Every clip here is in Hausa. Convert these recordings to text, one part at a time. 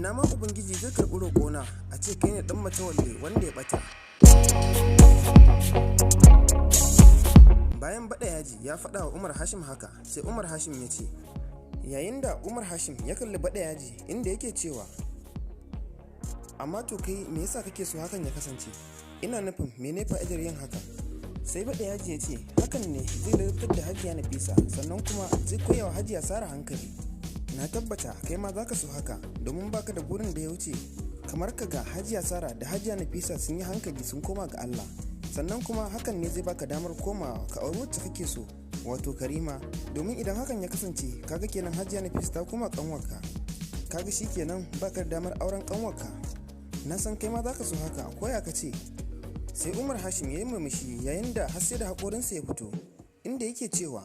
ina ma ubangiji zai karɓi roƙona a ce kai ne ɗan Matawalle wanda ya ɓata. Bayan Baɗa Yaji ya faɗa wa Umar Hashim haka, sai Umar Hashim ya ce, yayin da Umar Hashim ya kalli Baɗa Yaji inda yake cewa, amma to kai me yasa kake so hakan ya kasance? Ina nufin mene fa'idar yin haka? Sai Baɗa Yaji ya ce, hakan ne zai ladabtar da Hajiya Nafisa, sannan kuma zai koya wa Hajiya Sara hankali. Na tabbata kai ma zaka so haka, domin baka da burin da ya wuce kamar ka ga Hajiya Sara da Hajiya Nafisa sun yi hankali sun koma ga Allah. Sannan kuma hakan ne zai baka damar komawa ka auri wacce kake so, wato Karima, domin idan hakan ya kasance kaga kenan Hajiya Nafisa ta koma kanwarka, kaga shikenan baka da damar auren kanwarka. Na san kai ma zaka so haka, ko ya kace? Sai Umar Hashim ya yi murmushi yayin da har sai da haƙorinsa ya fito, inda yake cewa,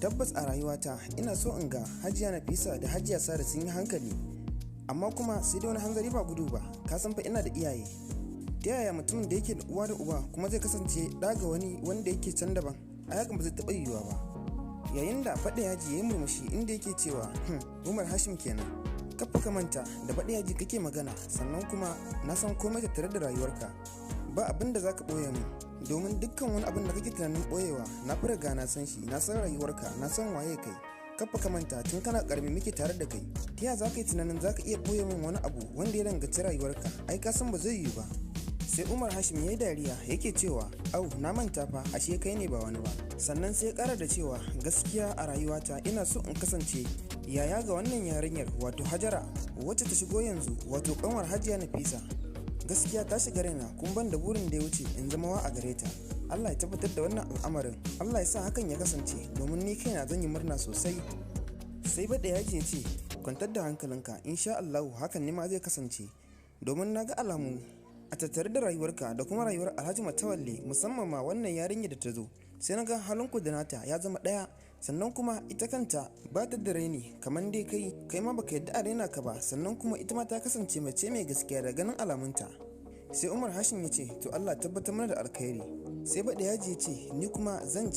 tabbas a rayuwata ina so in ga Hajiya Nafisa da Hajiya Sara sun yi hankali, amma kuma sai da wani hanzari ba gudu ba, ka san fa ina da iyaye. Ta yaya mutumin da yake da uwa da uba kuma zai kasance ɗa ga wani wanda yake can daban? A hakan ba zai taɓa yiwuwa ba. Yayin da Baɗa Yaji ya yi murmushi inda yake cewa, Umar Hashim kenan, kafa ka manta da Baɗa Yaji kake magana, sannan kuma na san komai tattare da rayuwarka. Ba abin da za ka ɓoye min, domin dukkan wani abin da kake tunanin ɓoyewa na fi riga na san shi, na san rayuwarka, na san waye kai. Kafa ka manta tun kana ƙarami muke tare da kai. Ta yaya za ka yi tunanin za ka iya ɓoye min wani abu wanda ya danganci rayuwarka? Ai ka san ba zai yiwu ba. Sai Umar Hashim ya yi dariya yake cewa, au na manta fa, ashe kai ne ba wani ba. Sannan sai ya ƙara da cewa, gaskiya a rayuwata ina so in kasance yaya ga wannan yarinyar, wato Hajara, wacce ta shigo yanzu, wato ƙanwar Hajiya Nafisa. Gaskiya ta shiga raina, kun ban da burin da ya wuce in zama wa a gare ta. Allah ya tabbatar da wannan al'amarin, Allah ya sa hakan ya kasance, domin ni kaina zan yi murna sosai. Sai Baɗa Yaji ya ce, kwantar da hankalinka, insha Allahu hakan ne ma zai kasance, domin na ga alamu a tattare da rayuwarka da kuma rayuwar Alhaji Matawalle, musamman ma wannan yarinya da ta zo, sai na ga halinku da nata ya zama ɗaya. Sannan kuma ita kanta ba ta da raini kamar dai kai ma baka yadda a raina ka ba, sannan kuma ita ma ta kasance mace mai gaskiya da ganin alamunta. Sai Umar Hashim ya ce, to Allah tabbatar mana da alkhairi. Sai Baɗa Yaji ya ce, ni kuma zan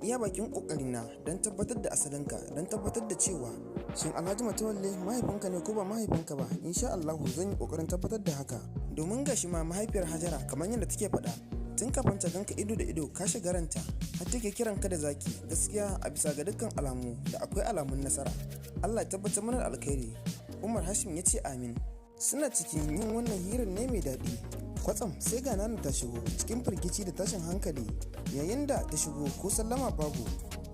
iya bakin kokarina don tabbatar da asalinka, don tabbatar da cewa shin Alhaji Matawalle mahaifinka ne ko ba mahaifinka ba. Insha Allahu zan yi kokarin tabbatar da haka, domin gashi ma mahaifiyar Hajara kamar yadda take faɗa, tun kafin ta ganka ido da ido ka shiga ranta, har take kiran ka da zaki. Gaskiya a bisa ga dukkan alamu da akwai alamun nasara. Allah ya tabbatar mana da alkhairi. Umar Hashim ya ce amin. Suna cikin yin wannan hirar ne mai daɗi, kwatsam sai ga Nana ta shigo cikin firgici da tashin hankali. Yayin da ta shigo ko sallama babu,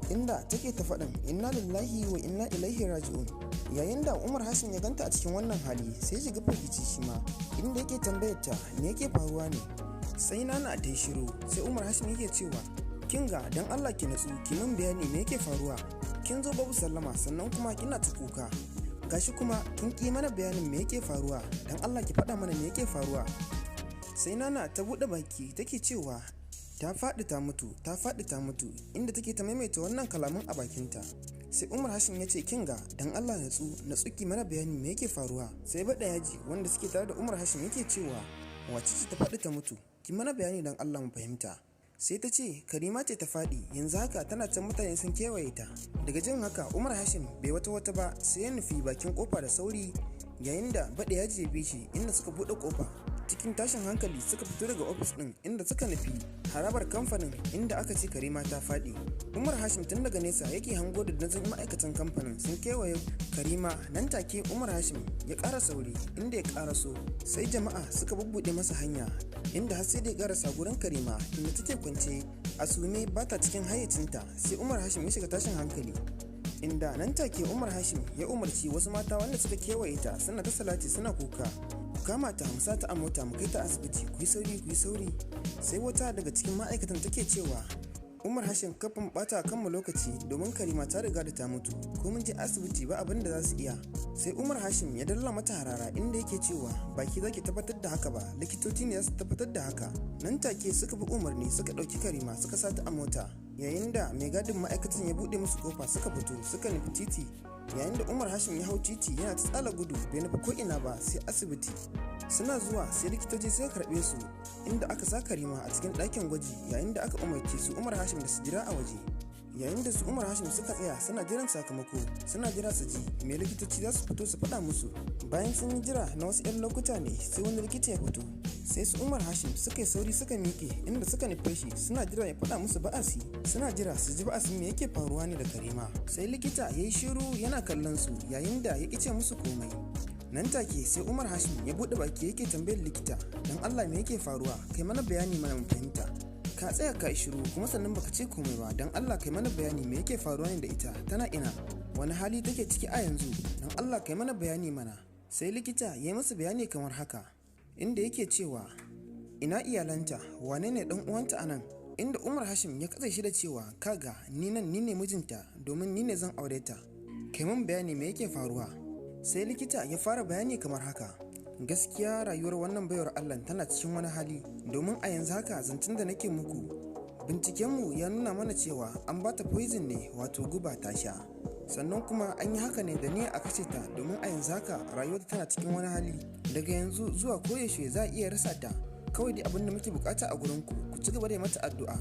inda take ta faɗin inna lillahi wa inna ilaihi raji'un. Yayin da Umar Hashim ya ganta a cikin wannan hali, sai shiga firgici shi ma, inda yake tambayar ta me yake faruwa ne. Sai Nana ta yi shiru, sai Umar Hashim yake cewa, kinga dan Allah ki natsu, ki min bayani me yake faruwa. Kin zo babu sallama, sannan kuma kina ta kuka, gashi kuma kin ki mana bayanin me yake faruwa. Dan Allah ki faɗa mana me yake faruwa. Sai Nana ta buɗe baki take cewa ta faɗi ta mutu, inda take ta maimaita wannan kalaman a bakinta. Sai Umar Hashim ya ce, kinga dan Allah natsu ki mana bayanin me yake faruwa. Sai Baɗa Yaji wanda suke tare da Umar Hashim yake cewa, wacce ce ta faɗi ta mutu? Ki mana bayani dan Allah mu fahimta. Sai ta ce, Karima ce ta faɗi, yanzu haka tana can mutane sun kewaye ta. Daga jin haka Umar Hashim bai wata ba, sai ya nufi bakin kofa da sauri, yayin da Baɗa Yaji ya bi shi inda suka buɗe kofa. Cikin tashin hankali suka fito daga ofis ɗin, inda suka nufi harabar kamfanin inda aka ce Karima ta faɗi. Umar Hashim tun daga nesa yake hango da dazan ma'aikatan kamfanin sun kewaye Karima. Nan take Umar Hashim ya ƙara sauri, inda ya ƙaraso sai jama'a suka bubbuɗe masa hanya, inda har sai da ya ƙarasa gurin Karima inda take kwance a sume ba ta cikin hayyacinta. Sai Umar Hashim ya shiga tashin hankali, inda nan take Umar Hashim ya umarci wasu mata wanda suka kewaye ta suna ta salati suna kuka, ku kama ta mu sata a mota mu kai ta asibiti, ku yi sauri. Sai wata daga cikin ma'aikatan take cewa, Umar Hashim kafin bata kanmu lokaci, domin Karima ta riga da ta mutu, ko mun je asibiti ba abin da za su iya. Sai Umar Hashim ya dalla mata harara inda yake cewa, baki zaki tabbatar da haka ba, likitoci ne za su tabbatar da haka. Nan take suka bi umarni suka ɗauki Karima suka sata a mota, yayin da mai gadin ma'aikatan ya buɗe musu kofa suka fito suka nufi titi. Yayin da Umar Hashim ya hau titi yana ta tsala gudu, bai nufi ko ina ba sai asibiti. Suna zuwa sai likitoci suka karɓe su, inda aka sa Karima a cikin ɗakin gwaji, yayin da aka umarci su Umar Hashim da su jira a waje. yayin da su Umar Hashim suka tsaya suna jiran sakamako, suna jira su ji me likitoci za su fito su faɗa musu. Bayan sun yi jira na wasu 'yan lokuta ne sai wani likita ya fito, sai su Umar Hashim suka yi sauri suka miƙe inda suka nufe shi suna jira ya faɗa musu ba'asi, suna jira su ji ba'asin me yake faruwa ne da Karima. Sai likita ya yi shiru yana kallon su yayin da ya ƙice musu komai. Nan take sai Umar Hashim ya buɗe baki yake tambayar likita, don Allah me yake faruwa, kai mana bayani mana mu fahimta. Ka tsaya ka yi shiru kuma sannan baka ce komai ba, don Allah kai mana bayani me yake faruwa ne da ita, tana ina, wani hali take ciki a yanzu, don Allah kai mana bayani mana. Sai likita ya yi masa bayani kamar haka, inda yake cewa ina iyalanta, wane ne dan uwanta anan, inda Umar Hashim ya katse shi da cewa kaga ni ne mijinta domin ni ne zan aure ta, kai mun bayani me yake faruwa. Sai likita ya fara bayani kamar haka, gaskiya rayuwar wannan baiwar Allah tana cikin wani hali, domin a yanzu haka zancen da nake muku bincikenmu ya nuna mana cewa an bata poison ne, wato guba ta sha, sannan kuma an yi haka ne da niyyar a kashe ta, domin a yanzu haka rayuwarta tana cikin wani hali, daga yanzu zuwa koyaushe za a iya rasa ta. Kawai dai abin da muke bukata a gurinku ku ci gaba da mata addu'a,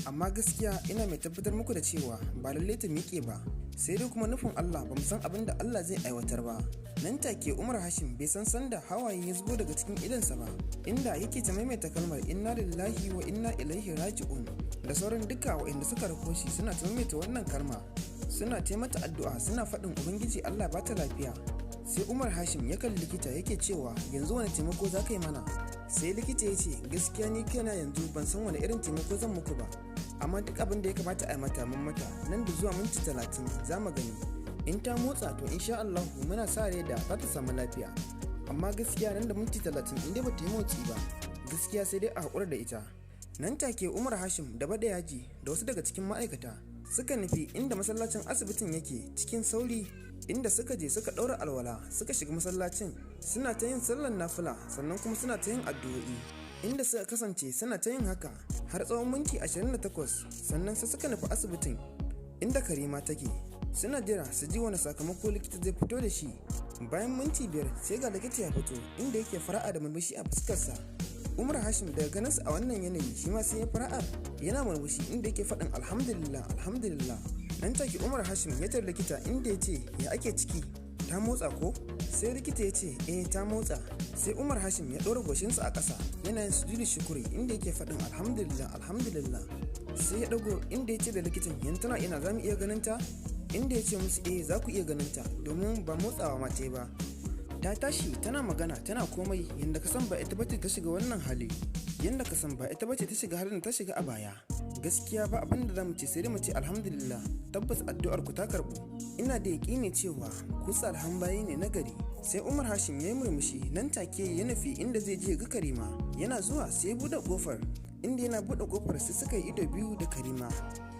amma gaskiya ina mai tabbatar muku da cewa ba lalle ta miƙe ba, sai dai kuma nufin Allah, ba mu san abin da Allah zai aiwatar ba. Nan take Umar Hashim bai san sanda hawaye ya zubo daga cikin idansa ba, inda yake ta maimaita kalmar inna lillahi wa inna ilaihi raji'un, da sauran duka waɗanda suka rako shi suna ta maimaita wannan kalma, suna ta mata addu'a, suna faɗin ubangiji Allah ba ta lafiya. Sai Umar Hashim ya kalli likita yake cewa yanzu wani taimako za ka yi mana. Sai likita ya ce gaskiya ni kaina yanzu ban san wani irin taimako zan muku ba, amma duk abin da ya kamata a yi mata mun mata, nan da zuwa minti 30 za mu gani, in ta motsa to insha Allah muna sa rai da za ta samu lafiya, amma gaskiya nan da minti 30 inda ba ta yi motsi ba gaskiya sai dai a haƙura da ita. Nan take Umar Hashim da bada yaji da wasu daga cikin ma'aikata suka nufi inda masallacin asibitin yake cikin sauri, inda suka je suka ɗaura alwala suka shiga masallacin suna ta yin sallar nafila, sannan kuma suna ta yin addu'o'i, inda suka kasance suna ta yin haka har tsawon minti 28, sannan sai suka nufi asibitin inda Karima take, suna jira su ji wani sakamako likita zai fito da shi. Bayan minti 5 sai ga likita ya fito inda yake fara'a da murmushi a fuskarsa. Umar Hashim daga ganinsa a wannan yanayi shi ma sai ya fara'a yana murmushi inda yake faɗin alhamdulillah alhamdulillah. Nan take Umar Hashim ya tar likita inda ya ce ya ake ciki, ta motsa ko? Sai likita ya ce ta motsa. Sai Umar Hashim ya ɗora goshinsa a ƙasa yana yin sujudu shukuri inda yake faɗin alhamdulillah alhamdulillah. Sai ya ɗago inda ya ce da likitan yanzu tana ina, za mu iya ganin ta? Inda ya ce musu za ku iya ganin ta domin ba motsawa ma ta ba, ta tashi tana magana tana komai, yadda ka san ba ita bace ta shiga wannan hali, yadda ka san ba ita bace ta shiga halin ta shiga a baya. Gaskiya ba abin da za mu ce sai dai mu ce alhamdulillah, tabbas addu'ar ku ta karbu, ina da yaƙini cewa ku salhan bayi ne na gari. Sai Umar Hashim ya yi murmushi nan take ya nufi inda zai je ga Karima, yana zuwa sai ya buɗe ƙofar, inda yana buɗe ƙofar sai suka yi ido biyu da Karima,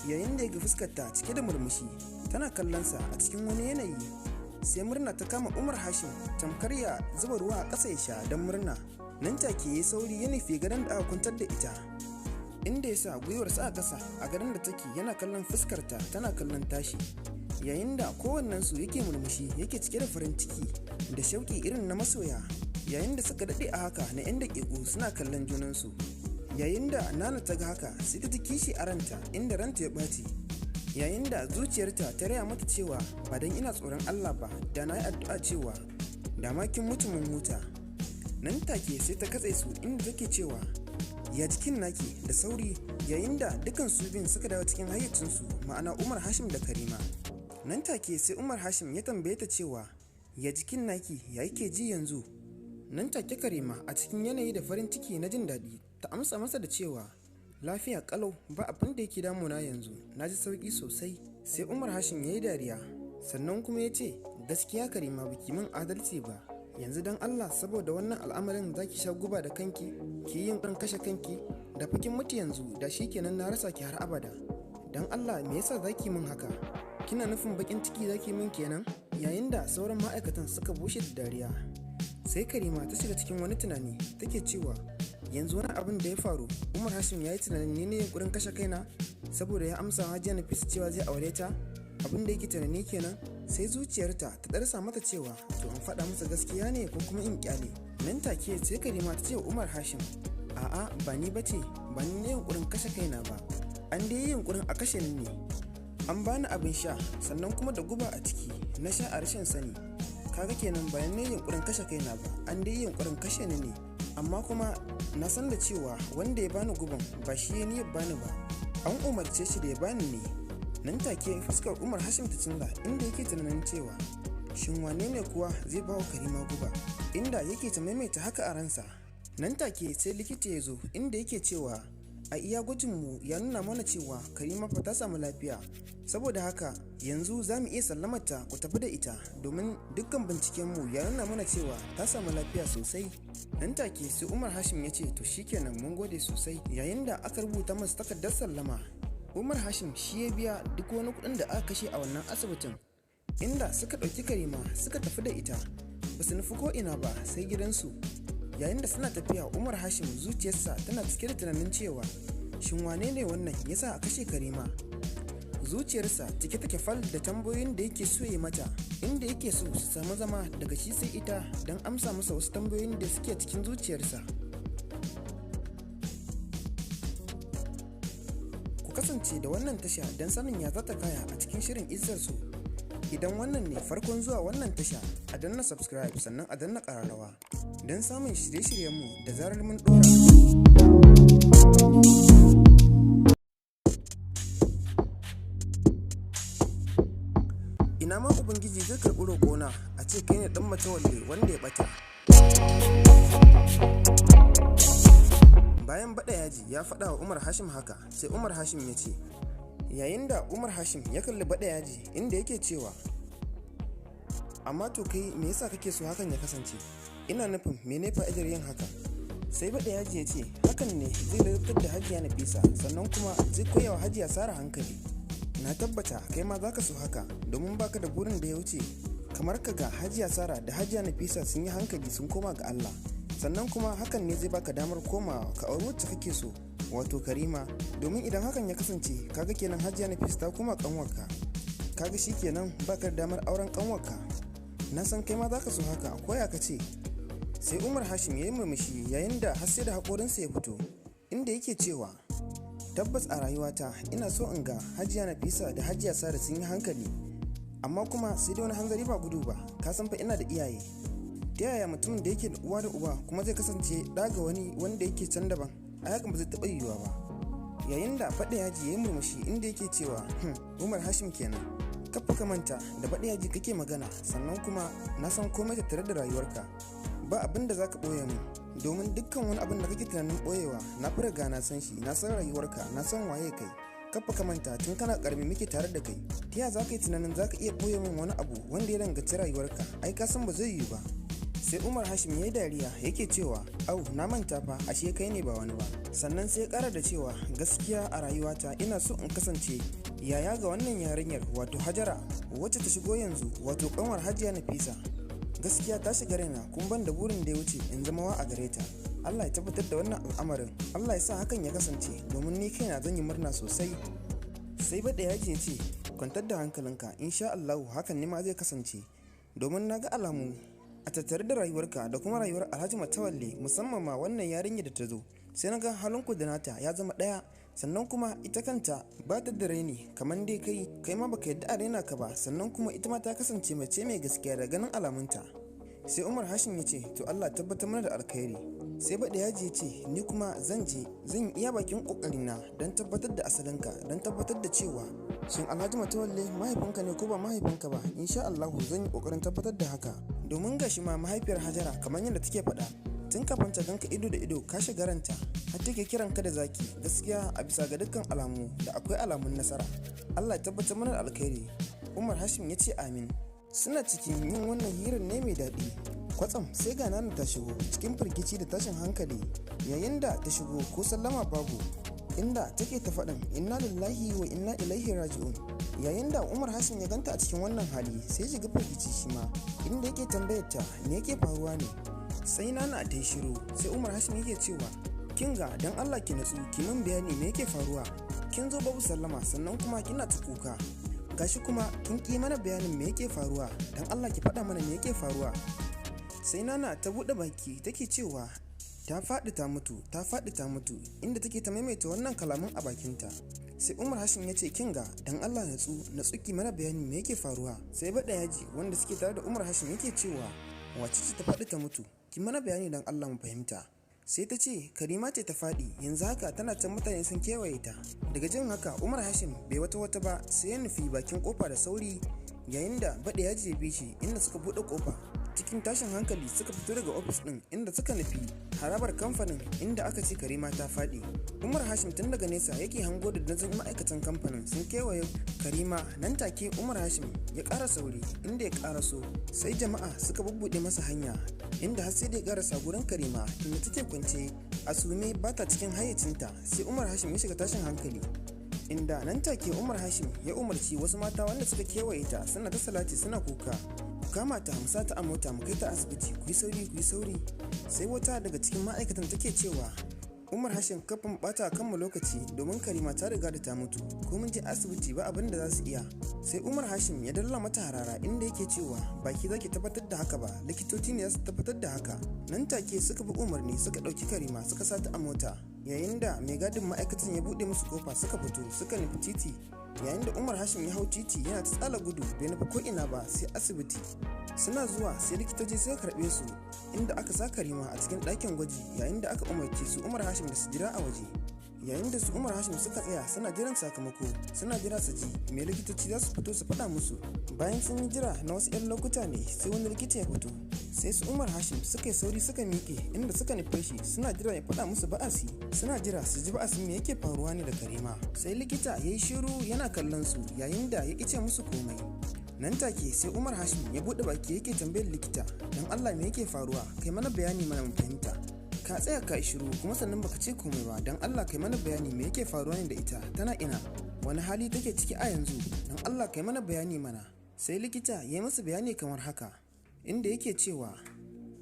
yayin da ya ga fuskarta cike da murmushi tana kallonsa a cikin wani yanayi. Sai murna ta kama Umar Hashim tamkar ya zuba ruwa a ƙasa ya sha don murna. Nan take ya sauri ya nufi gadon da aka kwantar da ita, inda ya sa gwiwarsa a ƙasa a gadon da take yana kallon fuskarta tana kallon tashi, yayin da kowannensu yake murmushi yake cike da farin ciki da shauƙi irin na masoya, yayin da suka daɗe a haka na 'yan daƙiƙu suna kallon junansu. Yayin da Nana ta ga haka sai ta ji kishi a ranta, inda ranta ya ɓaci, yayin da zuciyarta ta raya mata cewa ba don ina tsoron Allah ba da na yi addu'a cewa da makin mutumin huta. Nan take sai ta katse su inda take cewa ya jikin naki da sauri, yayin da dukan su biyun suka dawo cikin hayyacinsu, ma'ana Umar Hashim da Karima. Nan take sai Umar Hashim ya tambaye ta cewa ya jikin naki ya yake ji yanzu. Nan take Karima a cikin yanayi da farin ciki na jin daɗi ta amsa masa da cewa lafiya kalau, ba abin da yake damuna yanzu, na ji sauki sosai. Sai Umar Hashim ya yi dariya, sannan kuma ya ce gaskiya Karima baki min adalci ba, yanzu dan Allah saboda wannan al'amarin za ki sha guba da kanki ki yin ɗan kashe kanki, da fakin mutu yanzu da shi kenan na rasa ki har abada. Dan Allah me yasa za ki min haka, kina nufin bakin ciki za ki min kenan? Yayin da sauran ma'aikatan suka bushe da dariya, sai Karima ta shiga cikin wani tunani take cewa yanzu wani abin da ya faru, Umar Hashim ya yi tunanin ne yunkurin kashe kaina saboda ya amsa Hajiya Nafisa cewa zai aure ta, abin da yake tunani kenan. Sai zuciyarta ta ɗarsa mata cewa to an faɗa masa gaskiya ne ko kuma in kyale. Nan take sai Karima ta ce wa Umar Hashim a'a ba ni bace, ba ni ne yunkurin kashe kaina ba, an dai yi yunkurin a kashe ni ne. an bani abin sha sannan kuma da guba a ciki na sha a rashin sani. Kaga kenan bayan ne yunkurin kashe kaina ba, an dai yunkurin kashe ni ne, amma kuma na san da cewa wanda ya bani guban ba shi ya niyyar bani ba, an umarce shi da ya bani ne. Nan take fuskar Umar Hashim ta canza, inda yake tunanin cewa shin wane ne kuwa zai bawa Karima guba, inda yake ta maimaita haka a ransa. Nan take sai likita ya zo, inda yake cewa a iya gwajinmu ya nuna mana cewa Karima fa ta samu lafiya, saboda haka yanzu za mu iya sallamarta ku tafi da ita, domin dukkan bincikenmu ya nuna mana cewa ta samu lafiya sosai. Nan take sai Umar Hashim ya ce to shikenan mun gode sosai. Yayin da aka rubuta masa takardar sallama, Umar Hashim shi ya biya duk wani kuɗin da aka kashe a wannan asibitin, inda suka ɗauki Karima suka tafi da ita, ba su nufi ko ina ba sai gidansu. Yayin da suna tafiya, Umar Hashim zuciyarsa tana cike da tunanin cewa shin wane ne wannan yasa a kashe Karima. Zuciyarsa cike take fal da tambayoyin da yake so ya mata, inda yake so su samu zama daga shi sai ita don amsa masa wasu tambayoyin da suke cikin zuciyarsa. Ku kasance da wannan tasha don sanin ya zata kaya a cikin shirin Izzar So. Idan wannan ne farkon zuwa wannan tasha, a danna subscribe sannan a danna ƙararrawa don samun shirye-shiryenmu da zarar mun ɗora. Ina ma Ubangiji zai karɓi roƙona a ce kai ne ɗan Matawalle wanda ya ɓata. Bayan Baɗa Yaji ya faɗa wa Umar Hashim haka, sai Umar Hashim ya ce, yayin da Umar Hashim ya kalli Baɗa Yaji, inda yake cewa amma to kai me yasa kake so hakan ya kasance, ina nufin mene fa'idar yin haka. Sai Baɗa Yaji ya ce hakan ne zai ladabtar da Hajiya Nafisa, sannan kuma zai koya wa Hajiya Sara hankali. Na tabbata kai ma zaka so haka, domin baka da burin da ya wuce kamar ka ga Hajiya Sara da Hajiya Nafisa sun yi hankali sun koma ga Allah, sannan kuma hakan ne zai baka damar komawa ka auri wacce kake so, wato Karima. Domin idan hakan ya kasance, kaga kenan Hajiya Nafisa ta koma kanwarka, kaga shikenan baka da damar auren kanwarka. Na san kai ma zaka so haka, koya ka ce. Sai Umar Hashim ya yi murmushi yayin da har sai da haƙorinsa ya fito, inda yake cewa tabbas a rayuwata ina so in ga Hajiya Nafisa da Hajiya Sara sun yi hankali, amma kuma sai dai wani hanzari ba gudu ba, ka san fa ina da iyaye. Ta yaya mutumin da yake da uwa da uba kuma zai kasance ɗa ga wani wanda yake can daban? A hakan ba zai taɓa yiwuwa ba. Yayin da Baɗa Yaji ya yi murmushi, inda yake cewa Umar Hashim kenan, kafa ka manta da Baɗa Yaji kake magana, sannan kuma na san komai tattare da rayuwarka, ba abin da za ka ɓoye min, domin dukkan wani abin da kake tunanin ɓoyewa na fi riga na san shi, na san rayuwarka, na san waye kai. Kafa ka manta tun kana ƙarami muke tare da kai, ta yaya za ka yi tunanin za ka iya ɓoye min wani abu wanda ya danganci rayuwarka? Ai ka san ba zai yiwu ba. Sai Umar Hashim ya yi dariya yake cewa au na manta fa, ashe kai ne ba wani ba. Sannan sai ya ƙara da cewa gaskiya a rayuwata ina so in kasance yaya ga wannan yarinyar, wato Hajara wacce ta shigo yanzu, wato ƙanwar Hajiya Nafisa. Gaskiya ta shiga raina, kun ban da burin da ya wuce in zama wa a gare ta. Allah ya tabbatar da wannan al'amarin, Allah ya sa hakan ya kasance, domin ni kaina zan yi murna sosai. Sai Baɗa Yaji ya ce kwantar da hankalinka, insha Allahu hakan ne ma zai kasance, domin na ga alamu a tattare da rayuwarka da kuma rayuwar Alhaji Matawalle, musamman ma wannan yarinya da ta zo, sai na ga halinku da nata ya zama ɗaya, sannan kuma ita kanta ba ta da raini kamar dai kai ma baka yadda a raina ka ba, sannan kuma ita ma ta kasance mace mai gaskiya da ganin alamunta. Sai Umar Hashim ya ce to Allah tabbatar mana da alkhairi. Sai Baɗa Yaji ya ce ni kuma zan yi iya bakin kokarina don tabbatar da asalinka, don tabbatar da cewa shin Alhaji Matawalle mahaifinka ne ko ba mahaifinka ba. Insha Allah zan yi kokarin tabbatar da haka, domin gashi ma mahaifiyar Hajara kamar yadda take faɗa, tun kafin ta ganka ido da ido ka shiga ranta, har take kiran ka da zaki. Gaskiya a bisa ga dukkan alamu da akwai alamun nasara. Allah ya tabbatar mana da alkhairi. Umar Hashim ya ce amin. Suna cikin yin wannan hirar ne mai daɗi, kwatsam sai ga Nana ta shigo cikin firgici da tashin hankali. Yayin da ta shigo ko sallama babu, inda take ta faɗin inna lillahi wa inna ilaihi raji'un. Yayin da Umar Hashim ya ganta a cikin wannan hali, sai shiga firgici shi ma, inda yake tambayar ta me yake faruwa ne. Sai Nana ta yi shiru, sai Umar Hashim yake cewa kinga dan Allah ki natsu, ki min bayani me yake faruwa. Kin zo babu sallama, sannan kuma kina ta kuka, gashi kuma kin ki mana bayanin me yake faruwa, dan Allah ki faɗa mana me yake faruwa. Sai Nana ta buɗe baki take cewa ta faɗi ta mutu, inda take ta maimaita wannan kalaman a bakinta. sai Umar Hashim ya ce kinga dan Allah na tsuki mana bayani me yake faruwa. Sai bada yaji wanda suke tare da Umar Hashim yake cewa wace ce ta faɗi ta mutu, ki mana bayani dan Allah mu fahimta. Sai ta ce Karima ce ta faɗi, yanzu haka tana can mutane sun kewaye ta. Daga jin haka Umar Hashim bai wata ba sai ya nufi bakin kofa da sauri, yayin da bada yaji ya bi shi inda suka buɗe kofa. Cikin tashin hankali suka fito daga ofis ɗin inda suka nufi harabar kamfanin inda aka ce Karima ta faɗi. Umar Hashim tun daga nesa yake hango da nazin ma'aikatan kamfanin sun kewaye Karima. Nan take Umar Hashim ya ƙara sauri, inda ya ƙaraso sai jama'a suka bubbuɗe masa hanya, inda har sai da ya ƙarasa gurin Karima inda take kwance a sume ba ta cikin hayyacinta. Sai Umar Hashim ya shiga tashin hankali, inda nan take Umar Hashim ya umarci wasu mata wanda suka kewaye ta suna ta salati suna kuka, kama ta musa ta a mota mu kai ta asibiti, ku yi sauri. Sai wata daga cikin ma'aikatan take cewa Umar Hashim kafin bata kanmu lokaci domin Karima ta riga da ta mutu, ko mun je asibiti ba abin da za su iya. Sai Umar Hashim ya dalla mata harara inda yake cewa baki zaki tabbatar da haka ba, likitoci ne za su tabbatar da haka. Nan take suka bi umarni suka dauki Karima suka sa ta a mota, yayin da mai gadin ma'aikatan ya bude musu kofa suka fito suka nufi titi. Yayin da Umar Hashim ya hau titi yana ta tsala gudu bai nufi ko ina ba sai asibiti. Suna zuwa sai likitoci suka karbe su, inda aka sa Karima a cikin ɗakin gwaji, yayin da aka umarci su Umar Hashim da su jira a waje. Yayin da su Umar Hashim suka tsaya suna jiran sakamako, suna jira su ji me likitoci za su fito su faɗa musu. Bayan sun yi jira na wasu 'yan lokuta ne sai wani likita ya fito. Sai su Umar Hashim suka yi sauri suka miƙe inda suka nufe shi suna jira ya faɗa musu ba'asi. Suna jira su ji ba'asin me yake faruwa ne da Karima. Sai likita ya yi shiru yana kallon su yayin da ya ƙice musu komai. Nan take sai Umar Hashim ya buɗe baki yake tambayar likita dan Allah me yake faruwa, kai mana bayani mana mu fahimta. Ka tsaya ka shiru kuma sannan baka ce komai ba, dan Allah kai mana bayani me yake faruwa ne da ita, tana ina, wani hali take ciki a yanzu, dan Allah kai mana bayani mana. Sai likita ya yi masa bayani kamar haka, inda yake cewa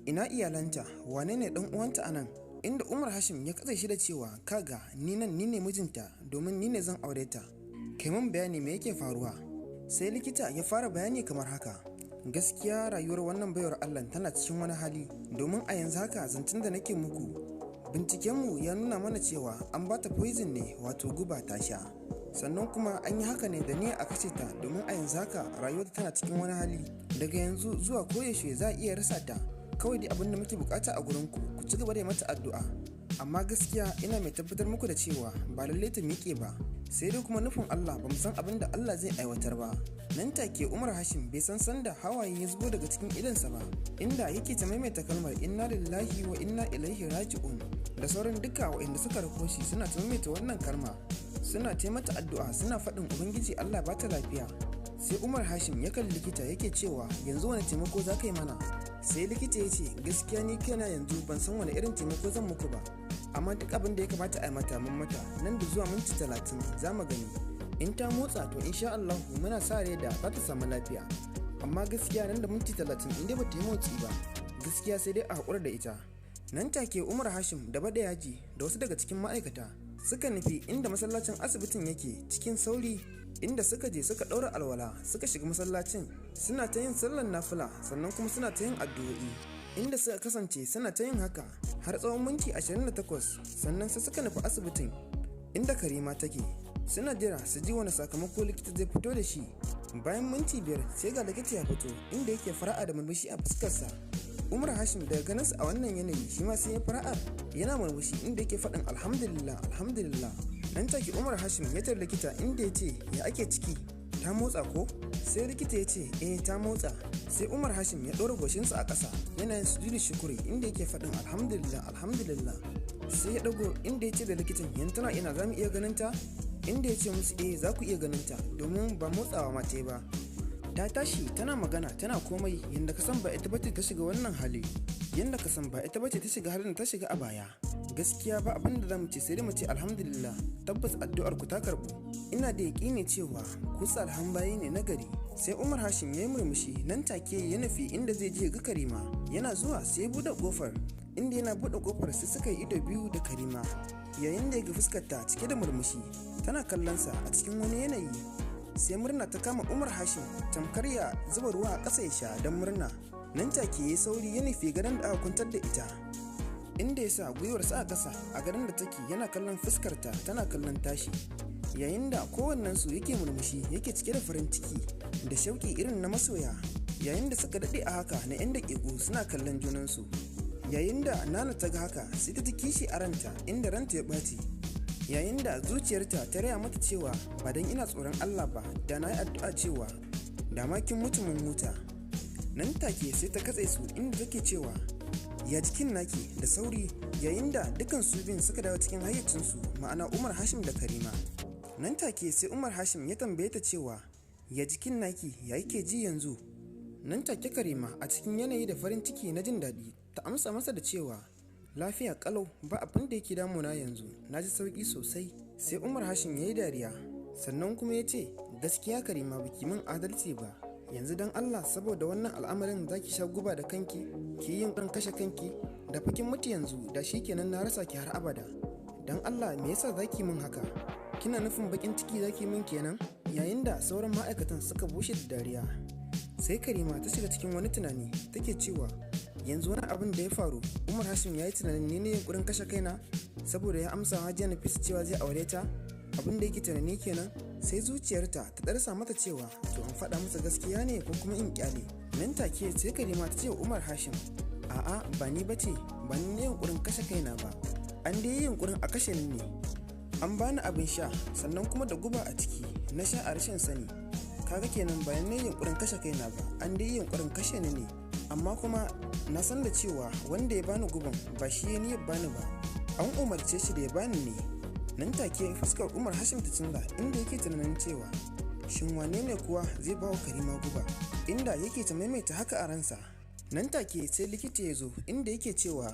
ina iyalanta, wane ne dan uwanta anan. Inda Umar Hashim ya katse shi da cewa kaga ni ne mijinta domin ni ne zan aure ta, kai mun bayani me yake faruwa. Sai likita ya fara bayani kamar haka, gaskiya rayuwar wannan baiwar Allah tana cikin wani hali, domin a yanzu haka zancen da nake muku bincikenmu ya nuna mana cewa an bata poison ne, wato guba ta sha, sannan kuma an yi haka ne da niyya a kashe ta, domin a yanzu haka rayuwar tana cikin wani hali. Daga yanzu zuwa koyaushe za a iya rasa ta, kawai dai abin da muke bukata a gurinku ku ci gaba da mata addu'a. Amma gaskiya ina mai tabbatar muku da cewa ba lallai ta miƙe ba, sai dai kuma nufin Allah, ba mu san abin da Allah zai aiwatar ba. Nan take Umar Hashim bai san sanda hawaye ya zubo daga cikin idansa ba, inda yake ta maimaita kalmar inna lillahi wa inna ilaihi raji'un, da sauran duka waɗanda suka rako shi suna ta maimaita wannan kalma, suna ta mata addu'a suna faɗin ubangiji Allah ba ta lafiya. Sai Umar Hashim ya kalli likita yake cewa yanzu wani taimako za ka yi mana. Sai likita ya ce gaskiya ni kaina yanzu ban san wani irin taimako zan muku ba, amma duk abin da ya kamata a yi mata mun mata, nan da zuwa minti 30 za mu gani. In ta motsa to insha Allah muna sa rai da za ta samu lafiya, amma gaskiya nan da minti 30 in dai bata yi motsi ba, gaskiya sai dai a haƙura da ita. Nan take Umar Hashim da bada yaji da wasu daga cikin ma'aikata suka nufi inda masallacin asibitin yake cikin sauri, inda suka je suka ɗaura alwala suka shiga masallacin suna ta yin sallar nafila, sannan kuma suna ta yin addu'o'i, inda suka kasance suna ta yin haka har tsawon minti 28. Sannan sai suka nufi asibitin inda Karima take, suna jira su ji wani sakamako likita zai fito da shi. Bayan minti 5 sai ga likita ya fito inda yake fara'a da murmushi a fuskarsa. Umar Hashim daga ganinsa a wannan yanayi shi ma sai ya fara'a yana murmushi inda yake faɗin alhamdulillah alhamdulillah. Nan take Umar Hashim ya tar likita inda ya ce ya ake ciki, ta motsa ko? Sai likita ya ce ta motsa. Sai Umar Hashim ya ɗora goshinsa a ƙasa yana yin sujudu shukuri inda yake faɗin alhamdulillah alhamdulillah. Sai ya ɗago inda ya ce da likitan yan tana ina za mu iya ganin ta, inda ya ce musu za ku iya ganin ta domin ba motsawa ma ta ba. Ta tashi tana magana tana komai yadda ka san ba ita bace ta shiga wannan hali, yadda ka san ba ita bace ta shiga halin ta shiga a baya. Gaskiya ba abin da za mu ce sai dai mu ce alhamdulillah, tabbas addu'ar ku ta karbu. Ina da yaƙini cewa ku salhan bayi ne na gari. Sai Umar Hashim ya yi murmushi nan take ya nufi inda zai je ga Karima. Yana zuwa sai ya buɗe ƙofar, inda yana buɗe ƙofar sai suka yi ido biyu da Karima, yayin da ya ga fuskarta cike da murmushi tana kallonsa a cikin wani yanayi. Sai murna ta kama Umar Hashim tamkar ya zuba ruwa a ƙasa ya sha don murna. Nan take ya sauri ya nufi gadon da aka kwantar da ita, inda ya sa gwiwarsa a ƙasa a gadon da take yana kallon fuskarta tana kallon tashi. yayin da kowannensu yake murmushi yake cike da farin ciki da shauƙi irin na masoya, yayin da suka daɗe a haka na 'yan daƙiƙu suna kallon junansu. Yayin da Nana ta ga haka sai ta ji kishi a ranta, inda ranta ya ɓaci, yayin da zuciyarta ta raya mata cewa ba don ina tsoron Allah ba da na yi addu'a cewa da ma kin mutu mun huta. Nan take sai ta katse su inda take cewa ya jikin naki da sauri, yayin da dukan su biyun suka dawo cikin hayyacinsu, ma'ana Umar Hashim da Karima. Nan take sai Umar Hashim ya tambaye ta cewa ya jikin naki ya yake ji yanzu. Nan take Karima a cikin yanayi da farin ciki na jin daɗi ta amsa masa da cewa lafiya kalau, ba abin da yake damuna yanzu, na ji sauki sosai. Sai Umar Hashim ya yi dariya, sannan kuma ya ce gaskiya Karima baki min adalci ba, yanzu dan Allah saboda wannan al'amarin zaki sha guba da kanki ki yin ɗan kashe kanki, da fakin mutu yanzu da shi kenan na rasa ki har abada. Dan Allah me yasa zaki min haka, kina nufin bakin ciki zaki min kenan? Yayin da sauran ma'aikatan suka bushe da dariya, sai Karima ta shiga cikin wani tunani take cewa yanzu wani abin da ya faru, Umar Hashim ya yi tunanin ni ne yunkurin kashe kaina saboda ya amsa Hajiya Nafisa cewa zai aure ta, abin da yake tunani kenan. Sai zuciyarta ta darsa mata cewa to an faɗa masa gaskiya ne ko kuma in kyale. Nan take sai Karima ta ce wa Umar Hashim a'a ba ni bace, ba ni ne yunkurin kashe kaina ba, an dai yi yunkurin a kashe ni ne, an bani abin sha sannan kuma da guba a ciki na sha a rashin sani, kaga kenan bayan ne yunkurin kashe kaina ba, an dai yi yunkurin kashe ni ne, amma kuma na san da cewa wanda ya bani guban ba shi ya niyyar bani ba, an umarce shi da ya bani ne. Nan take fuskar Umar Hashim ta canza, inda yake tunanin cewa shin wane ne kuwa zai bawa Karima guba, inda yake ta maimaita haka a ransa. Nan take sai likita ya zo, inda yake cewa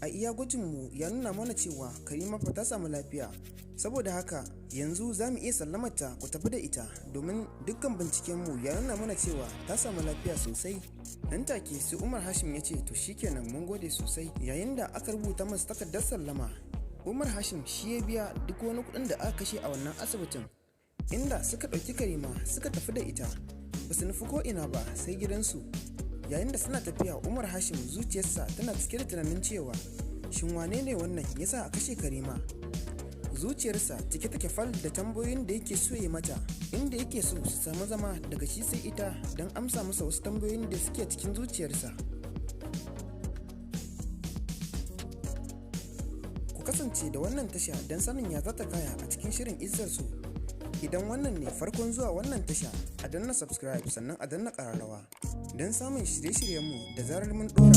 a iya gwajinmu ya nuna mana cewa Karima fa ta samu lafiya, saboda haka yanzu za mu iya sallamarta ku tafi da ita, domin dukkan bincikenmu ya nuna mana cewa ta samu lafiya sosai. Nan take sai Umar Hashim ya ce to shikenan mun gode sosai, yayin da aka rubuta masa takardar sallama. Umar Hashim shi ya biya duk wani kuɗin da aka kashe a wannan asibitin, inda suka ɗauki Karima suka tafi da ita, ba su nufi ko'ina ba sai gidansu. Yayin da suna tafiya, Umar Hashim zuciyarsa tana cike da tunanin cewa shin wane ne wannan yasa a kashe Karima. Zuciyarsa cike take fal da tambayoyin da yake so ya mata, inda yake so su samu zama daga shi sai ita don amsa masa wasu tambayoyin da suke cikin zuciyarsa. Ku kasance da wannan tasha don sanin ya zata kaya a cikin shirin Izzar So. Idan wannan ne farkon zuwa wannan tasha, a danna subscribe sannan a danna ƙararrawa don samun shirye-shiryenmu da zarar mun ɗora.